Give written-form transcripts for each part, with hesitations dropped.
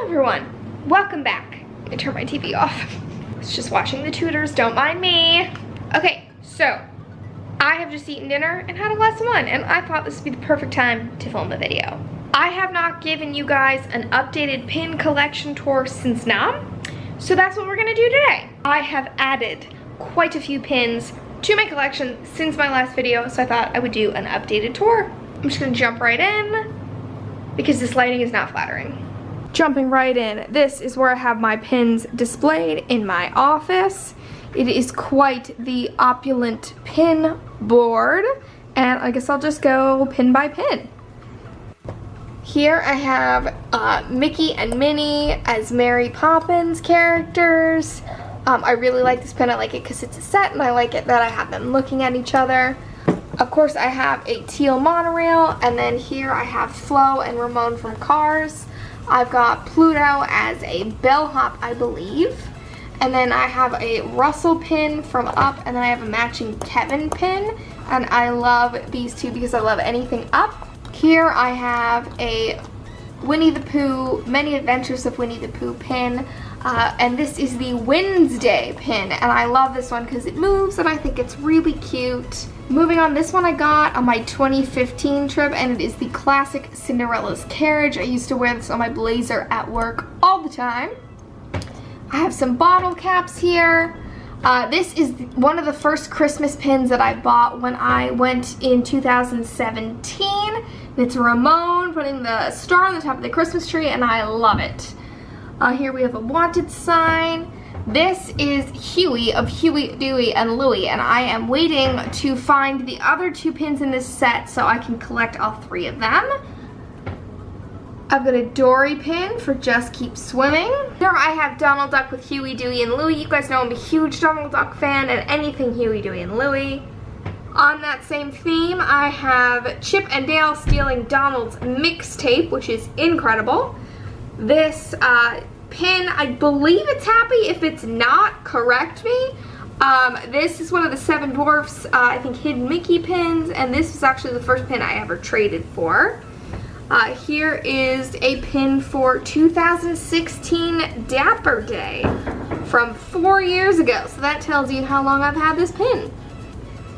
everyone, welcome back. I turned my TV off. I was just watching the Tudors, don't mind me. Okay, so I have just eaten dinner and had a glass of wine, and I thought this would be the perfect time to film a video. I have not given you guys an updated pin collection tour since now, so that's what we're gonna do today. I have added quite a few pins to my collection since my last video, so I thought I would do an updated tour. I'm just gonna jump right in because this lighting is not flattering. Jumping right in, this is where I have my pins displayed in my office. It is quite the opulent pin board, and I guess I'll just go pin by pin. Here I have Mickey and Minnie as Mary Poppins characters. I really like this pin. I like it because it's a set, and I like it that I have them looking at each other. Of course, I have a teal monorail, and then here I have Flo and Ramon from Cars. I've got Pluto as a bellhop, I believe. And then I have a Russell pin from Up, and then I have a matching Kevin pin. And I love these two because I love anything Up. Here I have a Winnie the Pooh, Many Adventures of Winnie the Pooh pin. And this is the Wednesday pin, and I love this one because it moves and I think it's really cute. Moving on, this one I got on my 2015 trip, and it is the classic Cinderella's carriage. I used to wear this on my blazer at work all the time. I have some bottle caps here. This is one of the first Christmas pins that I bought when I went in 2017. It's Ramon putting the star on the top of the Christmas tree, and I love it. Here we have a wanted sign. This is Huey of Huey, Dewey, and Louie, and I am waiting to find the other two pins in this set so I can collect all three of them. I've got a Dory pin for Just Keep Swimming. Here I have Donald Duck with Huey, Dewey, and Louie. You guys know I'm a huge Donald Duck fan, and anything Huey, Dewey, and Louie. On that same theme, I have Chip and Dale stealing Donald's mixtape, which is incredible. This pin, I believe it's Happy. If it's not, correct me. This is one of the Seven Dwarfs, I think, Hidden Mickey pins, and this was actually the first pin I ever traded for. Here is a pin for 2016 Dapper Day from 4 years ago, so that tells you how long I've had this pin.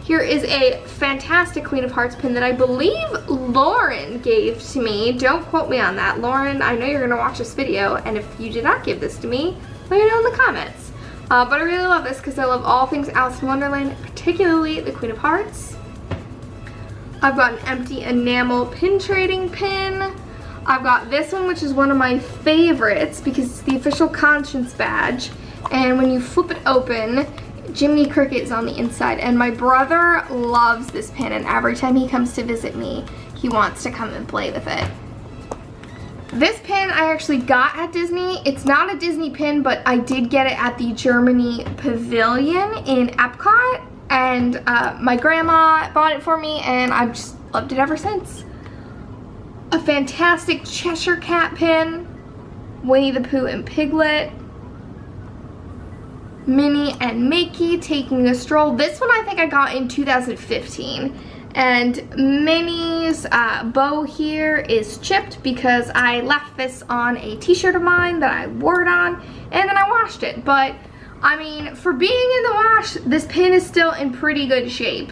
Here is a fantastic Queen of Hearts pin that I believe Lauren gave to me. Don't quote me on that. Lauren, I know you're going to watch this video, and if you did not give this to me, let me know in the comments. But I really love this because I love all things Alice in Wonderland, particularly the Queen of Hearts. I've got an empty enamel pin trading pin. I've got this one, which is one of my favorites because it's the official Conscience badge. And when you flip it open, Jiminy Cricket is on the inside, and my brother loves this pin, and every time he comes to visit me, he wants to come and play with it. This pin I actually got at Disney. It's not a Disney pin, but I did get it at the Germany Pavilion in Epcot, and my grandma bought it for me, and I've just loved it ever since. A fantastic Cheshire Cat pin, Winnie the Pooh and Piglet, Minnie and Mickey taking a stroll. This one I think I got in 2015. And Minnie's bow here is chipped because I left this on a t-shirt of mine that I wore it on, and then I washed it. But, I mean, for being in the wash, this pin is still in pretty good shape.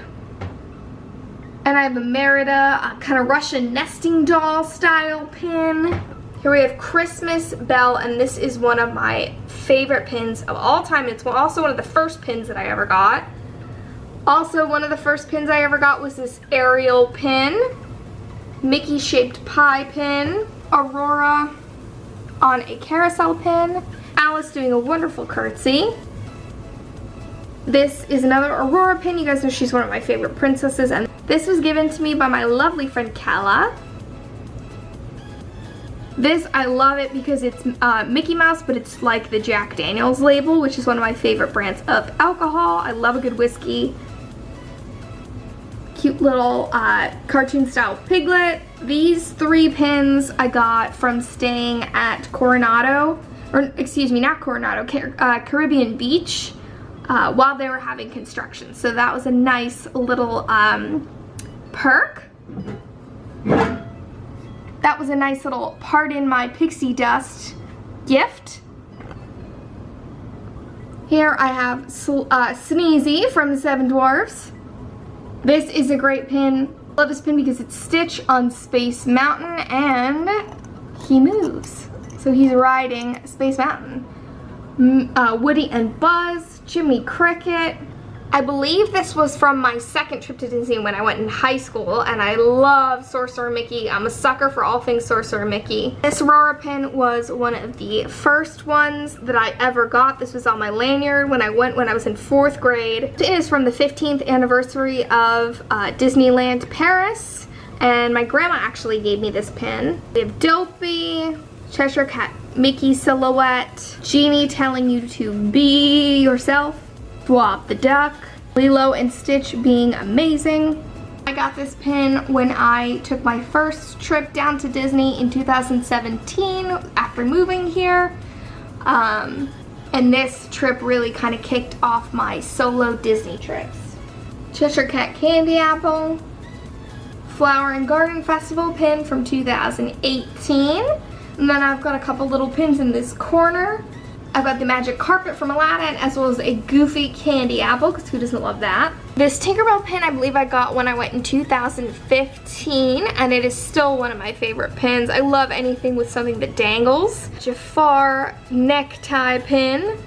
And I have a Merida, kind of Russian nesting doll style pin. Here we have Christmas Bell, and this is one of my favorite pins of all time. It's also one of the first pins that I ever got. Also, one of the first pins I ever got was this Ariel pin, Mickey shaped pie pin, Aurora on a carousel pin, Alice doing a wonderful curtsy. This is another Aurora pin. You guys know she's one of my favorite princesses, and this was given to me by my lovely friend Kala. This, I love it because it's Mickey Mouse, but it's like the Jack Daniels label, which is one of my favorite brands of alcohol. I love a good whiskey. Cute little cartoon style Piglet. These three pins I got from staying at Coronado, or excuse me, not Coronado, Caribbean Beach while they were having construction. So that was a nice little perk. That was a nice little pardon my pixie dust gift. Here I have Sneezy from the Seven Dwarfs. This is a great pin. I love this pin because it's Stitch on Space Mountain and he moves. So he's riding Space Mountain. Woody and Buzz, Jimmy Cricket. I believe this was from my second trip to Disney when I went in high school, and I love Sorcerer Mickey. I'm a sucker for all things Sorcerer Mickey. This Aurora pin was one of the first ones that I ever got. This was on my lanyard when I was in 4th grade. It is from the 15th anniversary of Disneyland Paris, and my grandma actually gave me this pin. We have Dopey, Cheshire Cat Mickey silhouette, Genie telling you to be yourself, Swab the Duck, Lilo and Stitch being amazing. I got this pin when I took my first trip down to Disney in 2017 after moving here. And this trip really kind of kicked off my solo Disney trips. Cheshire Cat Candy Apple, Flower and Garden Festival pin from 2018. And then I've got a couple little pins in this corner. I've got the Magic Carpet from Aladdin, as well as a Goofy Candy Apple, because who doesn't love that? This Tinkerbell pin I believe I got when I went in 2015, and it is still one of my favorite pins. I love anything with something that dangles. Jafar necktie pin.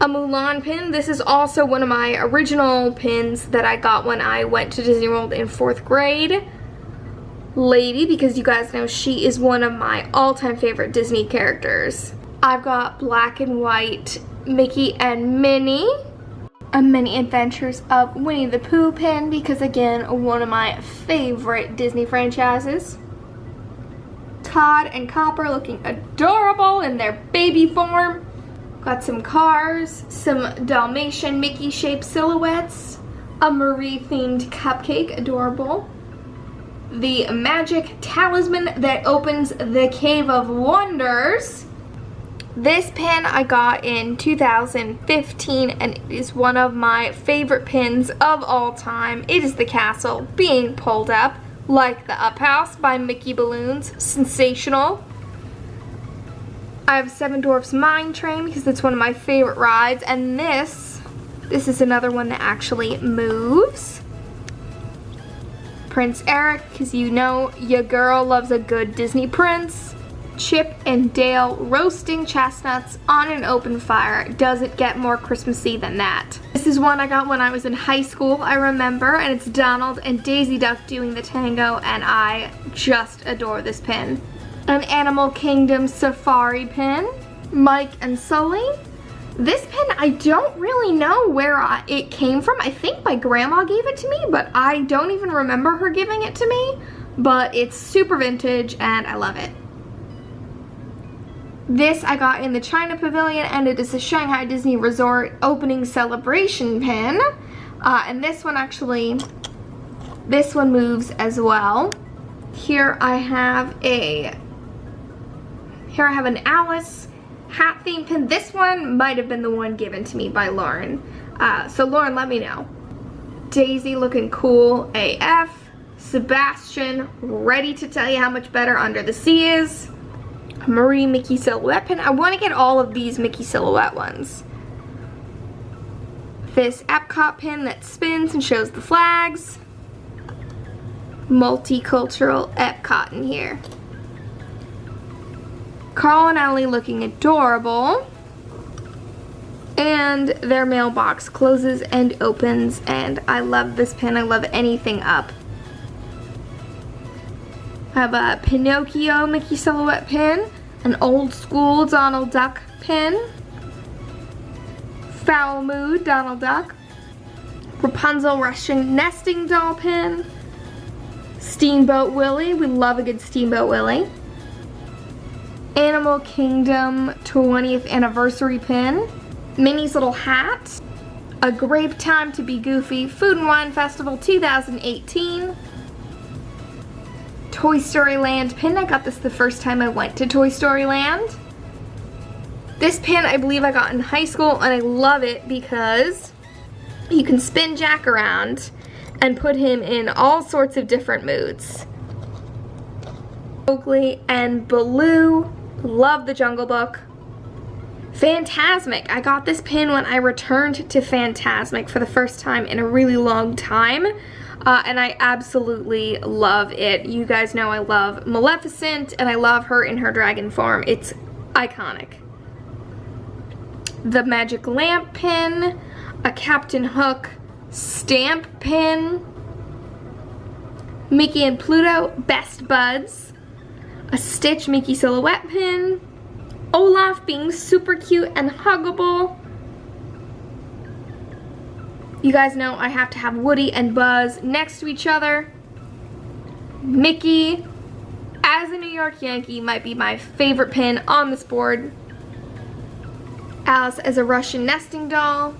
A Mulan pin. This is also one of my original pins that I got when I went to Disney World in 4th grade. Lady, because you guys know she is one of my all-time favorite Disney characters. I've got black and white Mickey and Minnie. A Mini Adventures of Winnie the Pooh pin, because again, one of my favorite Disney franchises. Todd and Copper looking adorable in their baby form. Got some cars, some Dalmatian Mickey shaped silhouettes, a Marie themed cupcake, adorable. The magic talisman that opens the Cave of Wonders. This pin I got in 2015, and it is one of my favorite pins of all time. It is the castle being pulled up like the Up House by Mickey Balloons. Sensational. I have Seven Dwarfs Mine Train because it's one of my favorite rides, and this is another one that actually moves. Prince Eric, because you know your girl loves a good Disney prince. Chip and Dale roasting chestnuts on an open fire. Doesn't get more Christmassy than that. This is one I got when I was in high school, I remember, and it's Donald and Daisy Duck doing the tango, and I just adore this pin. An Animal Kingdom Safari pin. Mike and Sully. This pin, I don't really know where it came from. I think my grandma gave it to me, but I don't even remember her giving it to me. But it's super vintage, and I love it. This I got in the China Pavilion, and it is a Shanghai Disney Resort opening celebration pin. And this one moves as well. Here I have an Alice hat theme pin. This one might have been the one given to me by Lauren. So Lauren, let me know. Daisy looking cool AF. Sebastian, ready to tell you how much better Under the Sea is. Marie Mickey silhouette pin. I want to get all of these Mickey silhouette ones. This Epcot pin that spins and shows the flags. Multicultural Epcot in here. Carl and Ellie looking adorable. And their mailbox closes and opens, and I love this pin. I love anything up. I have a Pinocchio Mickey silhouette pin, an old school Donald Duck pin, Foul Mood Donald Duck, Rapunzel Russian nesting doll pin, Steamboat Willie, we love a good Steamboat Willie, Animal Kingdom 20th anniversary pin, Minnie's little hat, A Great Time to Be Goofy Food and Wine Festival 2018, Toy Story Land pin. I got this the first time I went to Toy Story Land. This pin I believe I got in high school, and I love it because you can spin Jack around and put him in all sorts of different moods. Mowgli and Baloo, love the Jungle Book. Fantasmic. I got this pin when I returned to Fantasmic for the first time in a really long time. And I absolutely love it. You guys know I love Maleficent, and I love her in her dragon form. It's iconic. The Magic Lamp pin, a Captain Hook stamp pin, Mickey and Pluto Best Buds, a Stitch Mickey silhouette pin, Olaf being super cute and huggable. You guys know I have to have Woody and Buzz next to each other. Mickey as a New York Yankee might be my favorite pin on this board. Alice as a Russian nesting doll.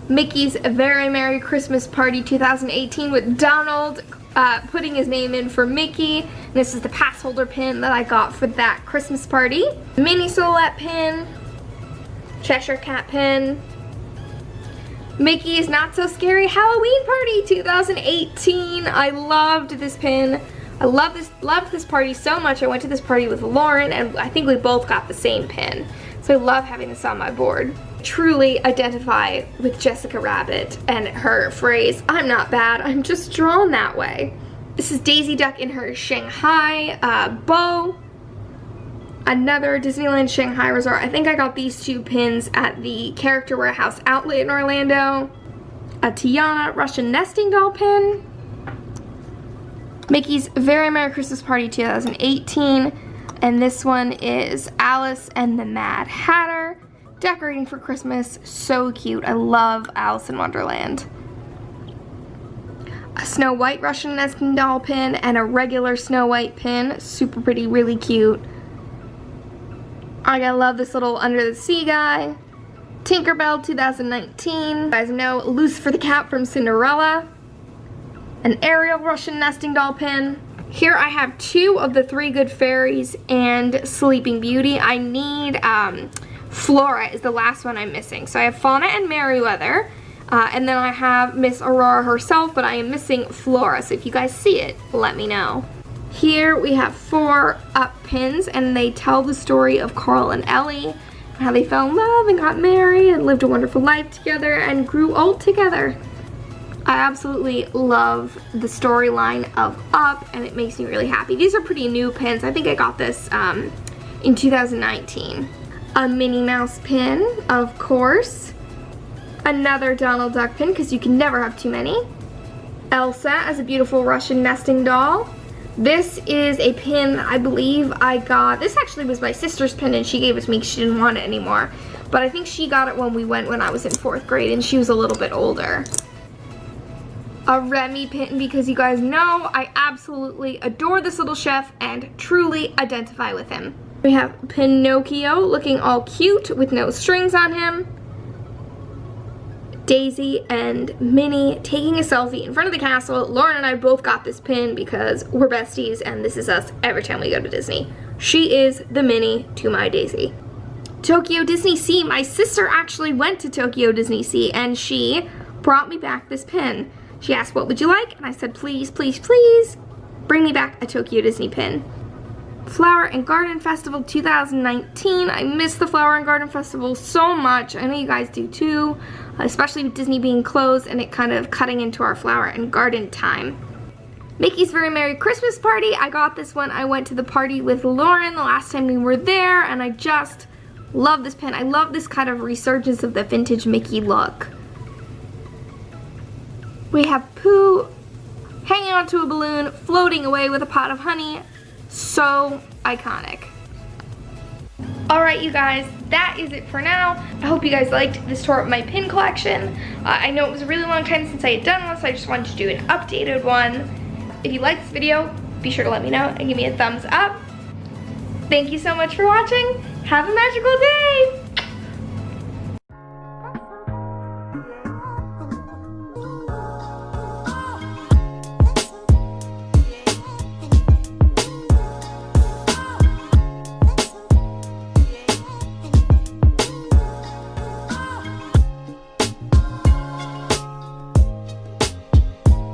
Mickey's Very Merry Christmas Party 2018 with Donald putting his name in for Mickey. And this is the pass holder pin that I got for that Christmas party. Mini silhouette pin. Cheshire Cat pin. Mickey's Not So Scary Halloween Party 2018. I loved this pin. I loved this party so much. I went to this party with Lauren, and I think we both got the same pin. So I love having this on my board. Truly identify with Jessica Rabbit and her phrase, "I'm not bad, I'm just drawn that way." This is Daisy Duck in her Shanghai bow. Another Disneyland Shanghai Resort. I think I got these two pins at the Character Warehouse outlet in Orlando. A Tiana Russian nesting doll pin. Mickey's Very Merry Christmas Party 2018. And this one is Alice and the Mad Hatter. Decorating for Christmas. So cute. I love Alice in Wonderland. A Snow White Russian nesting doll pin and a regular Snow White pin. Super pretty, really cute. I love this little Under the Sea guy. Tinkerbell 2019. You guys know Lucifer the Cat from Cinderella. An Ariel Russian nesting doll pin. Here I have 2 of the 3 Good Fairies and Sleeping Beauty. I need Flora is the last one I'm missing. So I have Fauna and Merryweather. And then I have Miss Aurora herself, but I am missing Flora. So if you guys see it, let me know. Here we have 4 up pins, and they tell the story of Carl and Ellie, how they fell in love and got married and lived a wonderful life together and grew old together. I absolutely love the storyline of Up, and it makes me really happy. These are pretty new pins. I think I got this in 2019. A Minnie Mouse pin, of course. Another Donald Duck pin, because you can never have too many. Elsa as a beautiful Russian nesting doll. This is a pin I believe I got. This actually was my sister's pin, and she gave it to me because she didn't want it anymore. But I think she got it when we went when I was in 4th grade, and she was a little bit older. A Remy pin, because you guys know I absolutely adore this little chef and truly identify with him. We have Pinocchio looking all cute with no strings on him. Daisy and Minnie taking a selfie in front of the castle. Lauren and I both got this pin because we're besties, and this is us every time we go to Disney. She is the Minnie to my Daisy. Tokyo Disney Sea. My sister actually went to Tokyo Disney Sea, and she brought me back this pin. She asked, "What would you like?" And I said, "Please, please, please bring me back a Tokyo Disney pin." Flower and Garden Festival 2019. I miss the Flower and Garden Festival so much. I know you guys do too, especially with Disney being closed and it kind of cutting into our flower and garden time. Mickey's Very Merry Christmas Party. I got this one. I went to the party with Lauren the last time we were there, and I just love this pin. I love this kind of resurgence of the vintage Mickey look. We have Pooh hanging onto a balloon, floating away with a pot of honey. So iconic. Alright you guys, that is it for now. I hope you guys liked this tour of my pin collection. I know it was a really long time since I had done one, so I just wanted to do an updated one. If you liked this video, be sure to let me know and give me a thumbs up. Thank you so much for watching. Have a magical day!